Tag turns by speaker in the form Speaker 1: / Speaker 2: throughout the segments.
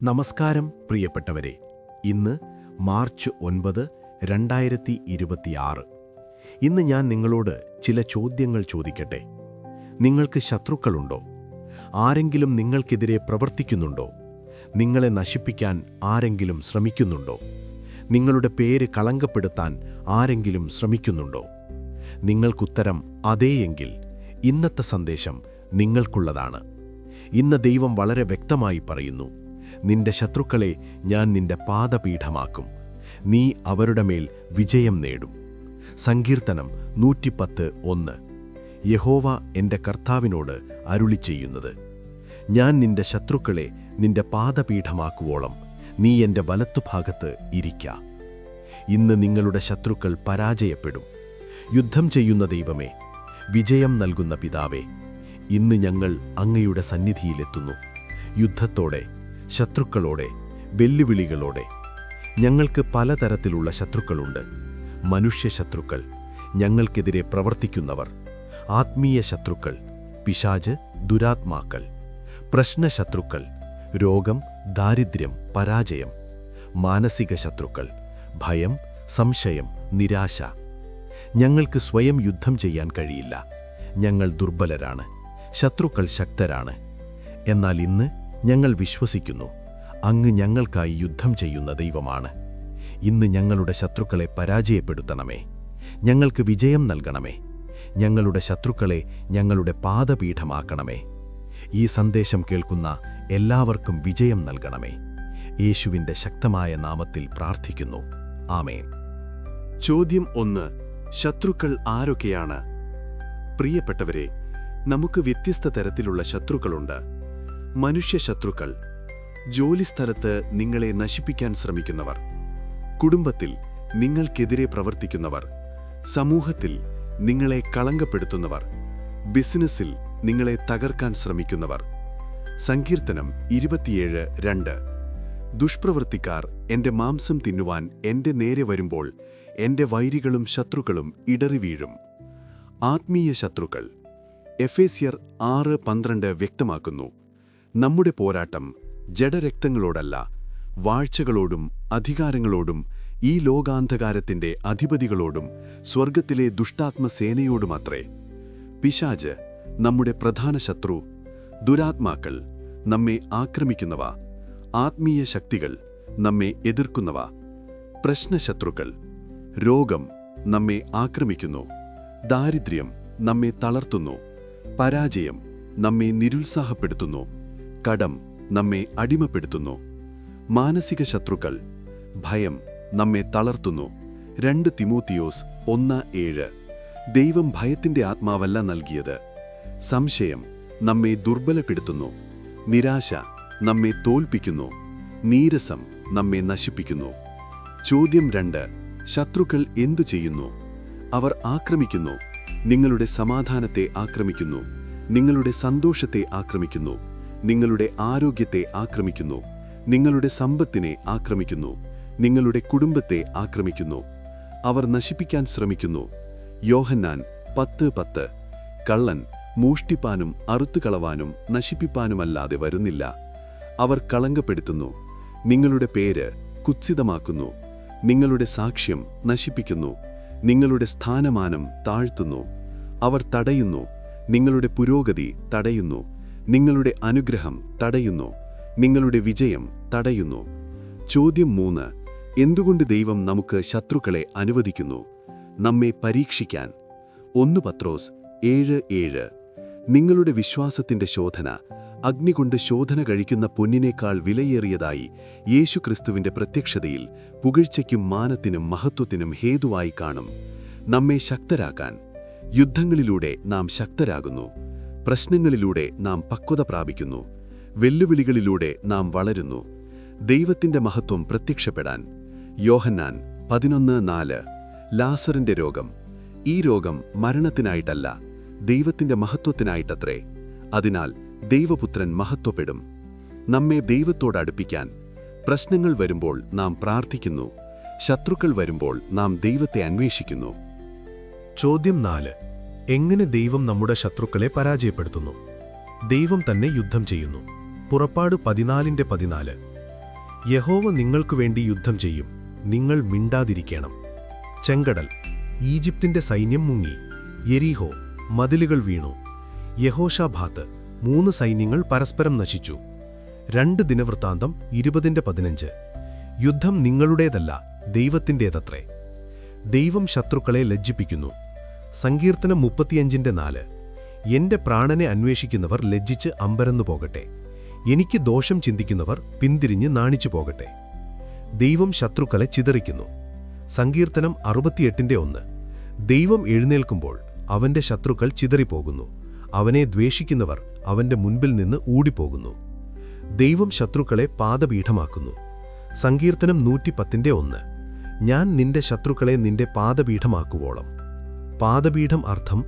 Speaker 1: നമസ്കാരം പ്രിയപ്പെട്ടവരെ. ഇന്ന് മാർച്ച് 9, 2026. ഇന്ന് ഞാൻ നിങ്ങളോട് ചില ചോദ്യങ്ങൾ ചോദിക്കട്ടെ. നിങ്ങൾക്ക് ശത്രുക്കളുണ്ടോ? ആരെങ്കിലും നിങ്ങൾക്കെതിരെ പ്രവർത്തിക്കുന്നുണ്ടോ? നിങ്ങളെ നശിപ്പിക്കാൻ ആരെങ്കിലും ശ്രമിക്കുന്നുണ്ടോ? നിങ്ങളുടെ പേര് കളങ്കപ്പെടുത്താൻ ആരെങ്കിലും ശ്രമിക്കുന്നുണ്ടോ? നിങ്ങൾക്കുത്തരം അതേയെങ്കിൽ ഇന്നത്തെ സന്ദേശം നിങ്ങൾക്കുള്ളതാണ്. ഇന്ന് ദൈവം വളരെ വ്യക്തമായി പറയുന്നു, നിന്റെ ശത്രുക്കളെ ഞാൻ നിന്റെ പാദപീഠമാക്കും, നീ അവരുടെ മേൽ വിജയം നേടും. സങ്കീർത്തനം 110:1. യഹോവ എൻ്റെ കർത്താവിനോട് അരുളിച്ചെയ്യുന്നത്, ഞാൻ നിന്റെ ശത്രുക്കളെ നിന്റെ പാദപീഠമാക്കുവോളം നീ എൻ്റെ വലത്തുഭാഗത്ത് ഇരിക്ക. ഇന്ന് നിങ്ങളുടെ ശത്രുക്കൾ പരാജയപ്പെടും. യുദ്ധം ചെയ്യുന്ന ദൈവമേ, വിജയം നൽകുന്ന പിതാവേ, ഇന്ന് ഞങ്ങൾ അങ്ങയുടെ സന്നിധിയിലെത്തുന്നു. യുദ്ധത്തോടെ, ശത്രുക്കളോടെ, വെല്ലുവിളികളോടെ. ഞങ്ങൾക്ക് പലതരത്തിലുള്ള ശത്രുക്കളുണ്ട്. മനുഷ്യശത്രുക്കൾ, ഞങ്ങൾക്കെതിരെ പ്രവർത്തിക്കുന്നവർ; ആത്മീയ ശത്രുക്കൾ, പിശാച്, ദുരാത്മാക്കൾ; പ്രശ്നശത്രുക്കൾ, രോഗം, ദാരിദ്ര്യം, പരാജയം; മാനസിക ശത്രുക്കൾ, ഭയം, സംശയം, നിരാശ. ഞങ്ങൾക്ക് സ്വയം യുദ്ധം ചെയ്യാൻ കഴിയില്ല. ഞങ്ങൾ ദുർബലരാണ്, ശത്രുക്കൾ ശക്തരാണ്. എന്നാൽ ഇന്ന് ഞങ്ങൾ വിശ്വസിക്കുന്നു, അങ്ങ് ഞങ്ങൾക്കായി യുദ്ധം ചെയ്യുന്ന ദൈവമാണ്. ഇന്ന് ഞങ്ങളുടെ ശത്രുക്കളെ പരാജയപ്പെടുത്തണമേ, ഞങ്ങൾക്ക് വിജയം നൽകണമേ. ഞങ്ങളുടെ ശത്രുക്കളെ ഞങ്ങളുടെ പാദപീഠമാക്കണമേ. ഈ സന്ദേശം കേൾക്കുന്ന എല്ലാവർക്കും വിജയം നൽകണമേ. യേശുവിൻ്റെ ശക്തമായ നാമത്തിൽ പ്രാർത്ഥിക്കുന്നു. ആമേൻ.
Speaker 2: ചോദ്യം 1. ശത്രുക്കൾ ആരൊക്കെയാണ്? പ്രിയപ്പെട്ടവരെ, നമുക്ക് വ്യത്യസ്ത തരത്തിലുള്ള ശത്രുക്കളുണ്ട്. മനുഷ്യശത്രുക്കൾ, ജോലിസ്ഥലത്ത് നിങ്ങളെ നശിപ്പിക്കാൻ ശ്രമിക്കുന്നവർ; കുടുംബത്തിൽ നിങ്ങൾക്കെതിരെ പ്രവർത്തിക്കുന്നവർ; സമൂഹത്തിൽ നിങ്ങളെ കളങ്കപ്പെടുത്തുന്നവർ; ബിസിനസ്സിൽ നിങ്ങളെ തകർക്കാൻ ശ്രമിക്കുന്നവർ. സങ്കീർത്തനം 27:2. ദുഷ്പ്രവൃത്തിക്കാർ എൻ്റെ മാംസം തിന്നുവാൻ എൻ്റെ നേരെ വരുമ്പോൾ എൻ്റെ വൈരികളും ശത്രുക്കളും ഇടറിവീഴും. ആത്മീയ ശത്രുക്കൾ, എഫേസ്യർ 6:12 വ്യക്തമാക്കുന്നു, നമ്മുടെ പോരാട്ടം ജഡരക്തങ്ങളോടല്ല, വാഴ്ചകളോടും അധികാരങ്ങളോടും ഈ ലോകാന്ധകാരത്തിൻ്റെ അധിപതികളോടും സ്വർഗത്തിലെ ദുഷ്ടാത്മസേനയോടുമത്രേ. പിശാച് നമ്മുടെ പ്രധാന ശത്രു. ദുരാത്മാക്കൾ നമ്മെ ആക്രമിക്കുന്നവ. ആത്മീയ ശക്തികൾ നമ്മെ എതിർക്കുന്നവ. പ്രശ്നശത്രുക്കൾ, രോഗം നമ്മെ ആക്രമിക്കുന്നു. ദാരിദ്ര്യം നമ്മെ തളർത്തുന്നു. പരാജയം നമ്മെ നിരുത്സാഹപ്പെടുത്തുന്നു. കടം നമ്മെ അടിമപ്പെടുത്തുന്നു. മാനസിക ശത്രുക്കൾ, ഭയം നമ്മെ തളർത്തുന്നു. 2 തിമോത്തിയോസ് 1:7. ദൈവം ഭയത്തിൻ്റെ ആത്മാവല്ല നൽകിയത്. സംശയം നമ്മെ ദുർബലപ്പെടുത്തുന്നു. നിരാശ നമ്മെ തോൽപ്പിക്കുന്നു. നീരസം നമ്മെ നശിപ്പിക്കുന്നു. ചോദ്യം 2. ശത്രുക്കൾ എന്തു ചെയ്യുന്നു? അവർ ആക്രമിക്കുന്നു. നിങ്ങളുടെ സമാധാനത്തെ ആക്രമിക്കുന്നു. നിങ്ങളുടെ സന്തോഷത്തെ ആക്രമിക്കുന്നു. നിങ്ങളുടെ ആരോഗ്യത്തെ ആക്രമിക്കുന്നു. നിങ്ങളുടെ സമ്പത്തിനെ ആക്രമിക്കുന്നു. നിങ്ങളുടെ കുടുംബത്തെ ആക്രമിക്കുന്നു. അവർ നശിപ്പിക്കാൻ ശ്രമിക്കുന്നു. യോഹന്നാൻ 10:10. കള്ളൻ മോഷ്ടിപ്പാനും അറുത്തുകളവാനും നശിപ്പിപ്പാനുമല്ലാതെ വരുന്നില്ല. അവർ കളങ്കപ്പെടുത്തുന്നു. നിങ്ങളുടെ പേര് കുത്സിതമാക്കുന്നു. നിങ്ങളുടെ സാക്ഷ്യം നശിപ്പിക്കുന്നു. നിങ്ങളുടെ സ്ഥാനമാനം താഴ്ത്തുന്നു. അവർ തടയുന്നു. നിങ്ങളുടെ പുരോഗതി തടയുന്നു. നിങ്ങളുടെ അനുഗ്രഹം തടയുന്നു. നിങ്ങളുടെ വിജയം തടയുന്നു. ചോദ്യം 3. എന്തുകൊണ്ട് ദൈവം നമുക്ക് ശത്രുക്കളെ അനുവദിക്കുന്നു? നമ്മെ പരീക്ഷിക്കാൻ. 1 പത്രോസ് 7:7. നിങ്ങളുടെ വിശ്വാസത്തിന്റെ ശോധന അഗ്നികൊണ്ട് ശോധന കഴിക്കുന്ന പൊന്നിനേക്കാൾ വിലയേറിയതായി യേശുക്രിസ്തുവിന്റെ പ്രത്യക്ഷതയിൽ പുകഴ്ചയ്ക്കും മാനത്തിനും മഹത്വത്തിനും ഹേതുവായി കാണും. നമ്മെ ശക്തരാക്കാൻ. യുദ്ധങ്ങളിലൂടെ നാം ശക്തരാകുന്നു. പ്രശ്നങ്ങളിലൂടെ നാം പക്വത പ്രാപിക്കുന്നു. വെല്ലുവിളികളിലൂടെ നാം വളരുന്നു. ദൈവത്തിന്റെ മഹത്വം പ്രത്യക്ഷപ്പെടാൻ. യോഹന്നാൻ 11:4. ലാസറിന്റെ രോഗം. ഈ രോഗം മരണത്തിനായിട്ടല്ല, ദൈവത്തിന്റെ മഹത്വത്തിനായിട്ടത്രേ. അതിനാൽ ദൈവപുത്രൻ മഹത്വപ്പെടും. നമ്മെ ദൈവത്തോട് അടുപ്പിക്കാൻ. പ്രശ്നങ്ങൾ വരുമ്പോൾ നാം പ്രാർത്ഥിക്കുന്നു. ശത്രുക്കൾ വരുമ്പോൾ നാം ദൈവത്തെ അന്വേഷിക്കുന്നു.
Speaker 1: ചോദ്യം 4. എങ്ങനെ ദൈവം നമ്മുടെ ശത്രുക്കളെ പരാജയപ്പെടുത്തുന്നു? ദൈവം തന്നെ യുദ്ധം ചെയ്യുന്നു. പുറപ്പാട് 14:14. യഹോവ നിങ്ങൾക്കു വേണ്ടി യുദ്ധം ചെയ്യും, നിങ്ങൾ മിണ്ടാതിരിക്കണം. ചെങ്കടൽ, ഈജിപ്തിന്റെ സൈന്യം മുങ്ങി. യെരീഹോ, മതിലുകൾ വീണു. യഹോശാഭാത്ത്, 3 സൈന്യങ്ങൾ പരസ്പരം നശിച്ചു. 2 ദിനവൃത്താന്തം 20:15. യുദ്ധം നിങ്ങളുടേതല്ല, ദൈവത്തിൻ്റേതത്രേ. ദൈവം ശത്രുക്കളെ ലജ്ജിപ്പിക്കുന്നു. സങ്കീർത്തനം 35:4. എന്റെ പ്രാണനെ അന്വേഷിക്കുന്നവർ ലജ്ജിച്ച് അമ്പരന്നു പോകട്ടെ. എനിക്ക് ദോഷം ചിന്തിക്കുന്നവർ പിന്തിരിഞ്ഞ് നാണിച്ചു പോകട്ടെ. ദൈവം ശത്രുക്കളെ ചിതറിക്കുന്നു. സങ്കീർത്തനം 68:1. ദൈവം എഴുന്നേൽക്കുമ്പോൾ അവന്റെ ശത്രുക്കൾ ചിതറിപ്പോകുന്നു. അവനെ ദ്വേഷിക്കുന്നവർ അവന്റെ മുൻപിൽ നിന്ന് ഊടിപ്പോകുന്നു. ദൈവം ശത്രുക്കളെ പാദപീഠമാക്കുന്നു. സങ്കീർത്തനം 110:1. ഞാൻ നിന്റെ ശത്രുക്കളെ നിന്റെ പാദപീഠമാക്കുവോളം. പാദപീഠം അർത്ഥം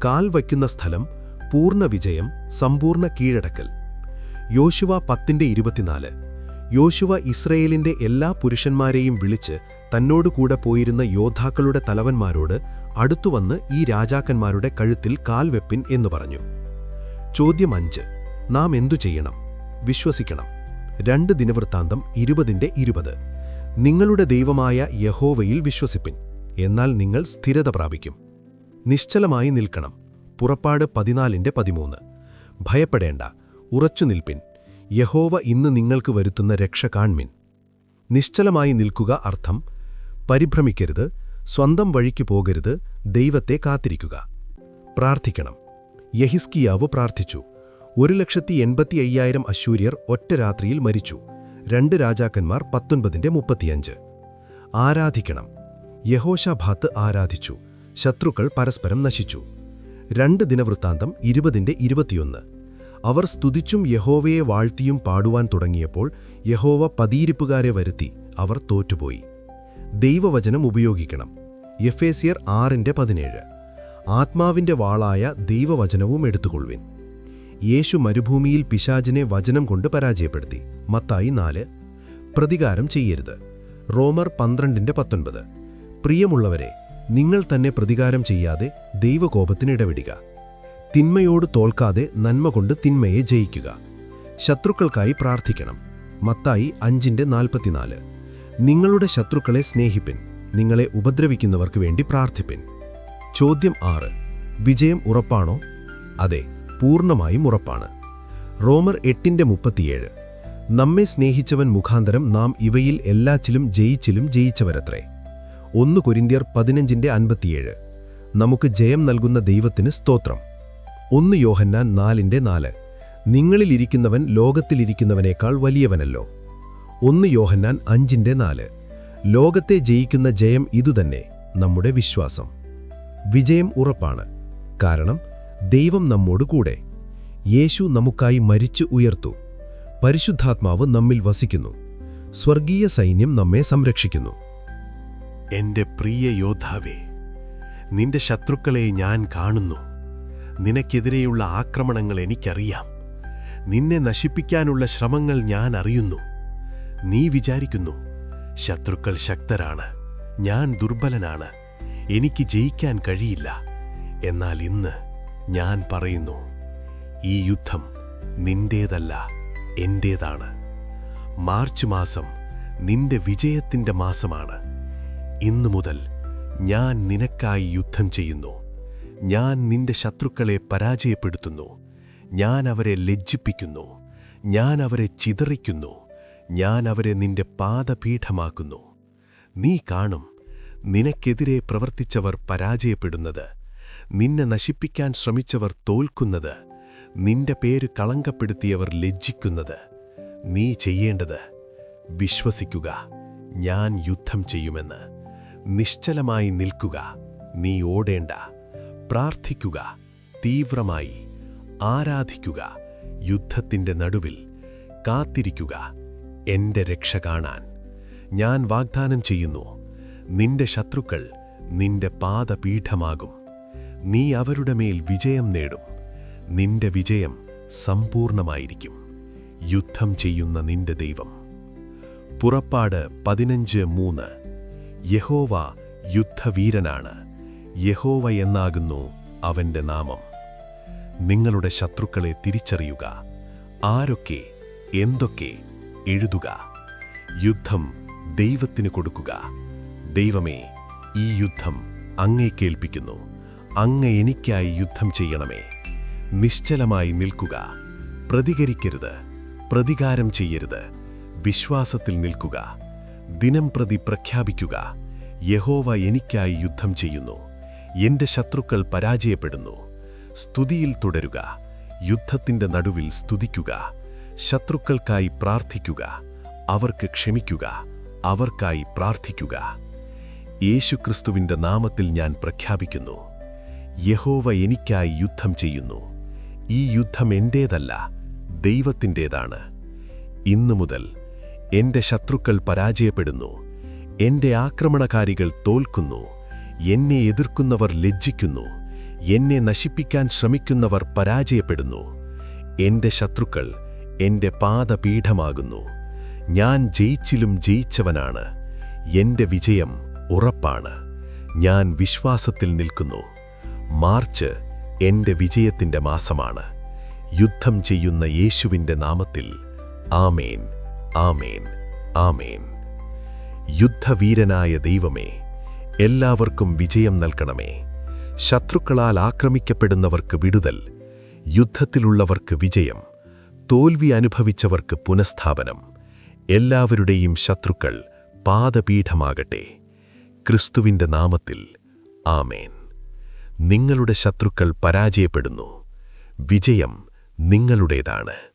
Speaker 1: കാൽ വയ്ക്കുന്ന സ്ഥലം, പൂർണ്ണ വിജയം, സമ്പൂർണ്ണ കീഴടക്കൽ. യോശുവ 10:24. യോശുവ ഇസ്രയേലിന്റെ എല്ലാ പുരുഷന്മാരെയും വിളിച്ച് തന്നോടുകൂടെ പോയിരുന്ന യോദ്ധാക്കളുടെ തലവന്മാരോട് അടുത്തുവന്ന് ഈ രാജാക്കന്മാരുടെ കഴുത്തിൽ കാൽവെപ്പിൻ എന്നു പറഞ്ഞു. ചോദ്യം 5. നാം എന്തു ചെയ്യണം? വിശ്വസിക്കണം. 2 ദിനവൃത്താന്തം 20:20. നിങ്ങളുടെ ദൈവമായ യഹോവയിൽ വിശ്വസിപ്പിൻ, എന്നാൽ നിങ്ങൾ സ്ഥിരത പ്രാപിക്കും. നിശ്ചലമായി നിൽക്കണം. പുറപ്പാട് 14:13. ഭയപ്പെടേണ്ട, ഉറച്ചു നിൽപ്പിൻ. യഹോവ ഇന്ന് നിങ്ങൾക്ക് വരുത്തുന്ന രക്ഷ കാൺമിൻ. നിശ്ചലമായി നിൽക്കുക അർത്ഥം പരിഭ്രമിക്കരുത്, സ്വന്തം വഴിക്ക് പോകരുത്, ദൈവത്തെ കാത്തിരിക്കുക. പ്രാർത്ഥിക്കണം. യെഹിസ്കിയാവ് പ്രാർത്ഥിച്ചു. 1,85,000 അശ്ശൂര്യർ ഒറ്റ രാത്രിയിൽ മരിച്ചു. 2 രാജാക്കന്മാർ 19:35. ആരാധിക്കണം. യഹോശാഭാത്ത് ആരാധിച്ചു. ശത്രുക്കൾ പരസ്പരം നശിച്ചു. 2 ദിനവൃത്താന്തം 20:21. അവർ സ്തുതിച്ചും യഹോവയെ വാഴ്ത്തിയും പാടുവാൻ തുടങ്ങിയപ്പോൾ യഹോവ പതിയിരിപ്പുകാരെ വരുത്തി, അവർ തോറ്റുപോയി. ദൈവവചനം ഉപയോഗിക്കണം. എഫേസ്യർ 6:17. ആത്മാവിന്റെ വാളായ ദൈവവചനവും എടുത്തുകൊള്ളുവിൻ. യേശു മരുഭൂമിയിൽ പിശാചിനെ വചനം കൊണ്ട് പരാജയപ്പെടുത്തി. മത്തായി 4. പ്രതികാരം ചെയ്യരുത്. റോമർ 12:19. പ്രിയമുള്ളവരെ, നിങ്ങൾ തന്നെ പ്രതികാരം ചെയ്യാതെ ദൈവകോപത്തിനിടവിടുക. തിന്മയോട് തോൽക്കാതെ നന്മ കൊണ്ട് തിന്മയെ ജയിക്കുക. ശത്രുക്കൾക്കായി പ്രാർത്ഥിക്കണം. മത്തായി 5:44. നിങ്ങളുടെ ശത്രുക്കളെ സ്നേഹിപ്പിൻ, നിങ്ങളെ ഉപദ്രവിക്കുന്നവർക്ക് വേണ്ടി പ്രാർത്ഥിപ്പിൻ. ചോദ്യം 6. വിജയം ഉറപ്പാണോ? അതെ, പൂർണ്ണമായും ഉറപ്പാണ്. റോമർ 8:37. നമ്മെ സ്നേഹിച്ചവൻ മുഖാന്തരം നാം ഇവയിൽ എല്ലാറ്റിലും ജയിച്ചവരത്രേ. 1 കൊരിന്ത്യർ 15:57. നമുക്ക് ജയം നൽകുന്ന ദൈവത്തിന് സ്തോത്രം. 1 യോഹന്നാൻ 4:4. നിങ്ങളിലിരിക്കുന്നവൻ ലോകത്തിലിരിക്കുന്നവനേക്കാൾ വലിയവനല്ലോ. 1 യോഹന്നാൻ 5:4. ലോകത്തെ ജയിക്കുന്ന ജയം ഇതുതന്നെ, നമ്മുടെ വിശ്വാസം. വിജയം ഉറപ്പാണ്. കാരണം ദൈവം നമ്മോട് കൂടെ. യേശു നമുക്കായി മരിച്ചു ഉയർത്തു. പരിശുദ്ധാത്മാവ് നമ്മിൽ വസിക്കുന്നു. സ്വർഗീയ സൈന്യം നമ്മെ സംരക്ഷിക്കുന്നു.
Speaker 2: എന്റെ പ്രിയ യോദ്ധാവേ, നിന്റെ ശത്രുക്കളെ ഞാൻ കാണുന്നു. നിനക്കെതിരെയുള്ള ആക്രമണങ്ങൾ എനിക്കറിയാം. നിന്നെ നശിപ്പിക്കാനുള്ള ശ്രമങ്ങൾ ഞാൻ അറിയുന്നു. നീ വിചാരിക്കുന്നു, ശത്രുക്കൾ ശക്തരാണ്, ഞാൻ ദുർബലനാണ്, എനിക്ക് ജയിക്കാൻ കഴിയില്ല. എന്നാൽ ഇന്ന് ഞാൻ പറയുന്നു, ഈ യുദ്ധം നിന്റേതല്ല, എന്റേതാണ്. മാർച്ച് മാസം നിന്റെ വിജയത്തിന്റെ മാസമാണ്. ഇന്നു മുതൽ ഞാൻ നിനക്കായി യുദ്ധം ചെയ്യുന്നു. ഞാൻ നിന്റെ ശത്രുക്കളെ പരാജയപ്പെടുത്തുന്നു. ഞാൻ അവരെ ലജ്ജിപ്പിക്കുന്നു. ഞാൻ അവരെ ചിതറിക്കുന്നു. ഞാൻ അവരെ നിന്റെ പാദപീഠമാക്കുന്നു. നീ കാണും, നിനക്കെതിരെ പ്രവർത്തിച്ചവർ പരാജയപ്പെടുന്നത്, നിന്നെ നശിപ്പിക്കാൻ ശ്രമിച്ചവർ തോൽക്കുന്നത്, നിന്റെ പേര് കളങ്കപ്പെടുത്തിയവർ ലജ്ജിക്കുന്നത്. നീ ചെയ്യേണ്ടത് വിശ്വസിക്കുക, ഞാൻ യുദ്ധം ചെയ്യുമെന്ന്. നിശ്ചലമായി നിൽക്കുക, നീ ഓടേണ്ട. പ്രാർത്ഥിക്കുക, തീവ്രമായി ആരാധിക്കുക. യുദ്ധത്തിന്റെ നടുവിൽ കാത്തിരിക്കുക, എന്റെ രക്ഷ കാണാൻ. ഞാൻ വാഗ്ദാനം ചെയ്യുന്നു, നിന്റെ ശത്രുക്കൾ നിന്റെ പാദപീഠമാകും. നീ അവരുടെ മേൽ വിജയം നേടും. നിന്റെ വിജയം സമ്പൂർണമായിരിക്കും. യുദ്ധം ചെയ്യുന്ന നിന്റെ ദൈവം. പുറപ്പാട് 15:3. യഹോവ യുദ്ധവീരനാണ്. യഹോവ എന്നാകുന്നു അവന്റെ നാമം. നിങ്ങളുടെ ശത്രുക്കളെ തിരിച്ചറിയുക. ആരൊക്കെ, എന്തൊക്കെ എഴുതുക. യുദ്ധം ദൈവത്തിന് കൊടുക്കുക. ദൈവമേ, ഈ യുദ്ധം അങ്ങേക്കേൽപ്പിക്കുന്നു. അങ്ങ് എനിക്കായി യുദ്ധം ചെയ്യണമേ. നിശ്ചലമായി നിൽക്കുക. പ്രതികരിക്കരുത്, പ്രതികാരം ചെയ്യരുത്. വിശ്വാസത്തിൽ നിൽക്കുക. ദിനംപ്രതി പ്രഖ്യാപിക്കുക, യഹോവ എനിക്കായി യുദ്ധം ചെയ്യുന്നു. എന്റെ ശത്രുക്കൾ പരാജയപ്പെടുന്നു. സ്തുതിയിൽ തുടരുക. യുദ്ധത്തിന്റെ നടുവിൽ സ്തുതിക്കുക. ശത്രുക്കൾക്കായി പ്രാർത്ഥിക്കുക. അവർക്ക് ക്ഷമിക്കുക. അവർക്കായി പ്രാർത്ഥിക്കുക. യേശുക്രിസ്തുവിന്റെ നാമത്തിൽ ഞാൻ പ്രഖ്യാപിക്കുന്നു, യഹോവ എനിക്കായി യുദ്ധം ചെയ്യുന്നു. ഈ യുദ്ധം എന്റേതല്ല, ദൈവത്തിൻ്റേതാണ്. ഇന്നു മുതൽ എന്റെ ശത്രുക്കൾ പരാജയപ്പെടുന്നു. എന്റെ ആക്രമണകാരികൾ തോൽക്കുന്നു. എന്നെ എതിർക്കുന്നവർ ലജ്ജിക്കുന്നു. എന്നെ നശിപ്പിക്കാൻ ശ്രമിക്കുന്നവർ പരാജയപ്പെടുന്നു. എന്റെ ശത്രുക്കൾ എന്റെ പാദപീഠമാകുന്നു. ഞാൻ ജയിച്ചിലും ജയിച്ചവനാണ്. എന്റെ വിജയം ഉറപ്പാണ്. ഞാൻ വിശ്വാസത്തിൽ നിൽക്കുന്നു. മാർച്ച് എന്റെ വിജയത്തിന്റെ മാസമാണ്. യുദ്ധം ചെയ്യുന്ന യേശുവിന്റെ നാമത്തിൽ ആമേൻ, ആമേൻ, ആമേൻ. യുദ്ധവീരനായ ദൈവമേ, എല്ലാവർക്കും വിജയം നൽകണമേ. ശത്രുക്കളാൽ ആക്രമിക്കപ്പെടുന്നവർക്ക് വിടുതൽ, യുദ്ധത്തിലുള്ളവർക്ക് വിജയം, തോൽവി അനുഭവിച്ചവർക്ക് പുനഃസ്ഥാപനം. എല്ലാവരുടെയും ശത്രുക്കൾ പാദപീഠമാകട്ടെ. ക്രിസ്തുവിന്റെ നാമത്തിൽ ആമേൻ. നിങ്ങളുടെ ശത്രുക്കൾ പരാജയപ്പെടുന്നു. വിജയം നിങ്ങളുടേതാണ്.